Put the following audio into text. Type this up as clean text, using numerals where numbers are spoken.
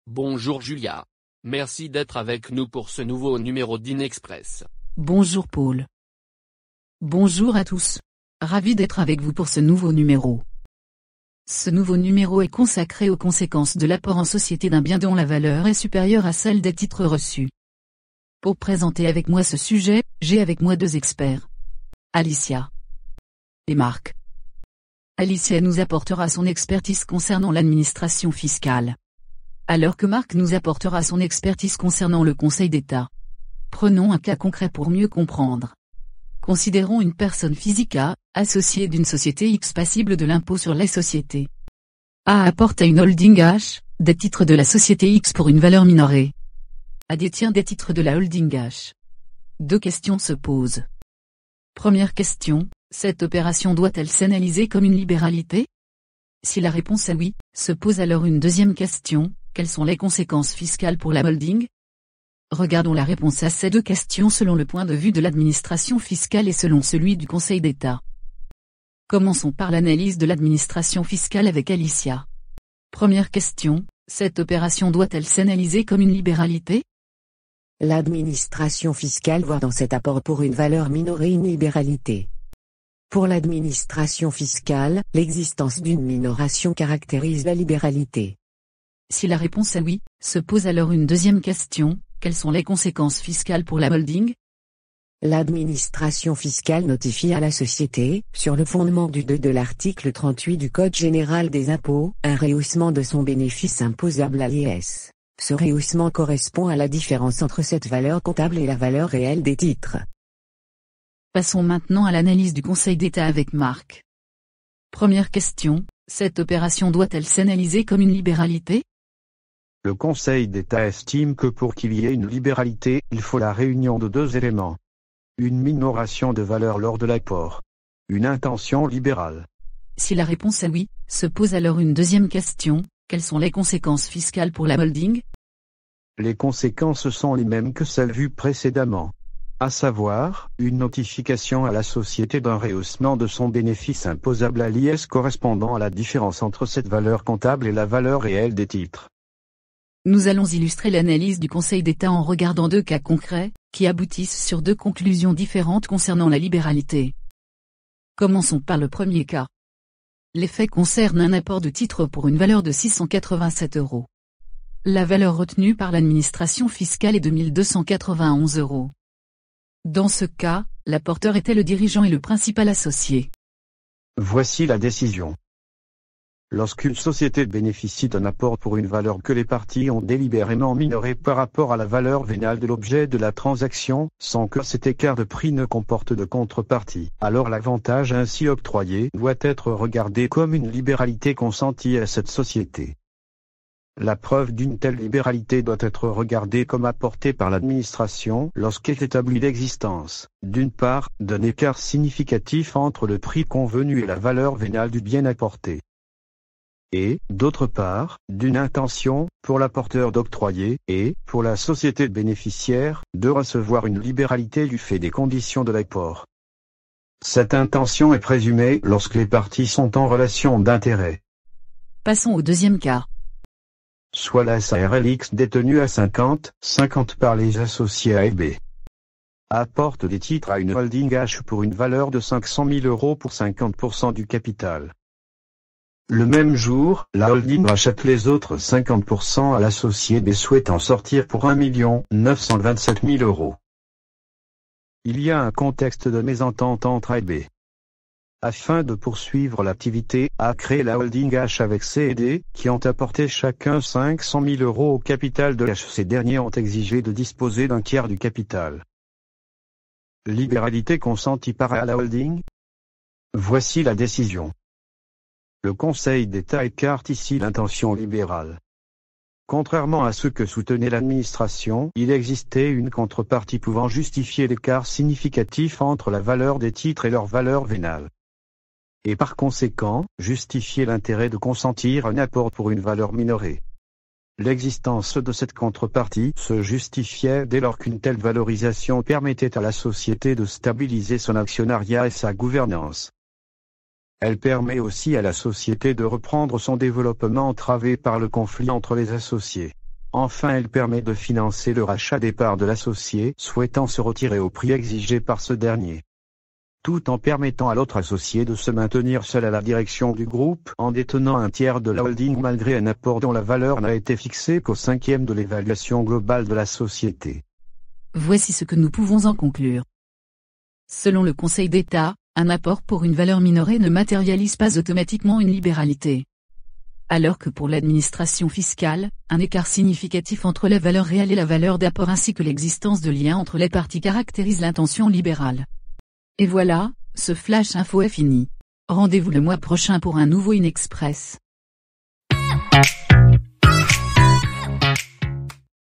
Bonjour Julia. Merci d'être avec nous pour ce nouveau numéro d'Inexpress. Bonjour Paul. Bonjour à tous. Ravi d'être avec vous pour ce nouveau numéro. Ce nouveau numéro est consacré aux conséquences de l'apport en société d'un bien dont la valeur est supérieure à celle des titres reçus. Pour présenter avec moi ce sujet, j'ai avec moi deux experts. Alicia et Marc. Alicia nous apportera son expertise concernant l'administration fiscale, alors que Marc nous apportera son expertise concernant le Conseil d'État. Prenons un cas concret pour mieux comprendre. Considérons une personne physique A, associée d'une société X passible de l'impôt sur les sociétés. A apporte à une holding H, des titres de la société X pour une valeur minorée. A détient des titres de la holding H. Deux questions se posent. Première question, cette opération doit-elle s'analyser comme une libéralité? Si la réponse est oui, se pose alors une deuxième question, quelles sont les conséquences fiscales pour la holding? Regardons la réponse à ces deux questions selon le point de vue de l'administration fiscale et selon celui du Conseil d'État. Commençons par l'analyse de l'administration fiscale avec Alicia. Première question, cette opération doit-elle s'analyser comme une libéralité? L'administration fiscale voit dans cet apport pour une valeur minorée une libéralité. Pour l'administration fiscale, l'existence d'une minoration caractérise la libéralité. Si la réponse est oui, se pose alors une deuxième question, quelles sont les conséquences fiscales pour la holding? L'administration fiscale notifie à la société, sur le fondement du 2 de l'article 38 du Code général des impôts, un rehaussement de son bénéfice imposable à l'IS. Ce rehaussement correspond à la différence entre cette valeur comptable et la valeur réelle des titres. Passons maintenant à l'analyse du Conseil d'État avec Marc. Première question, cette opération doit-elle s'analyser comme une libéralité? Le Conseil d'État estime que pour qu'il y ait une libéralité, il faut la réunion de deux éléments. Une minoration de valeur lors de l'apport. Une intention libérale. Si la réponse est oui, se pose alors une deuxième question, quelles sont les conséquences fiscales pour la holding? Les conséquences sont les mêmes que celles vues précédemment. À savoir, une notification à la société d'un rehaussement de son bénéfice imposable à l'IS correspondant à la différence entre cette valeur comptable et la valeur réelle des titres. Nous allons illustrer l'analyse du Conseil d'État en regardant deux cas concrets, qui aboutissent sur deux conclusions différentes concernant la libéralité. Commençons par le premier cas. Les faits concernent un apport de titres pour une valeur de 687 €. La valeur retenue par l'administration fiscale est de 1 291 €. Dans ce cas, l'apporteur était le dirigeant et le principal associé. Voici la décision. Lorsqu'une société bénéficie d'un apport pour une valeur que les parties ont délibérément minorée par rapport à la valeur vénale de l'objet de la transaction, sans que cet écart de prix ne comporte de contrepartie, alors l'avantage ainsi octroyé doit être regardé comme une libéralité consentie à cette société. La preuve d'une telle libéralité doit être regardée comme apportée par l'administration lorsqu'elle établit l'existence, d'une part, d'un écart significatif entre le prix convenu et la valeur vénale du bien apporté. Et, d'autre part, d'une intention, pour l'apporteur d'octroyer, et, pour la société bénéficiaire, de recevoir une libéralité du fait des conditions de l'apport. Cette intention est présumée lorsque les parties sont en relation d'intérêt. Passons au deuxième cas. Soit la SARLX détenue à 50 par les associés A et B. Apporte des titres à une holding H pour une valeur de 500 000 € pour 50% du capital. Le même jour, la holding rachète les autres 50% à l'associé B souhaitant sortir pour 1 927 000 €. Il y a un contexte de mésentente entre A et B. Afin de poursuivre l'activité, A crée la holding H avec C et D, qui ont apporté chacun 500 000 € au capital de H. Ces derniers ont exigé de disposer d'un tiers du capital. Libéralité consentie par A à la holding? Voici la décision. Le Conseil d'État écarte ici l'intention libérale. Contrairement à ce que soutenait l'administration, il existait une contrepartie pouvant justifier l'écart significatif entre la valeur des titres et leur valeur vénale. Et par conséquent, justifier l'intérêt de consentir un apport pour une valeur minorée. L'existence de cette contrepartie se justifiait dès lors qu'une telle valorisation permettait à la société de stabiliser son actionnariat et sa gouvernance. Elle permet aussi à la société de reprendre son développement entravé par le conflit entre les associés. Enfin, elle permet de financer le rachat des parts de l'associé souhaitant se retirer au prix exigé par ce dernier, tout en permettant à l'autre associé de se maintenir seul à la direction du groupe en détenant un tiers de la holding malgré un apport dont la valeur n'a été fixée qu'au 5e de l'évaluation globale de la société. Voici ce que nous pouvons en conclure. Selon le Conseil d'État, un apport pour une valeur minorée ne matérialise pas automatiquement une libéralité. Alors que pour l'administration fiscale, un écart significatif entre la valeur réelle et la valeur d'apport ainsi que l'existence de liens entre les parties caractérise l'intention libérale. Et voilà, ce Flash Info est fini. Rendez-vous le mois prochain pour un nouveau InExpress.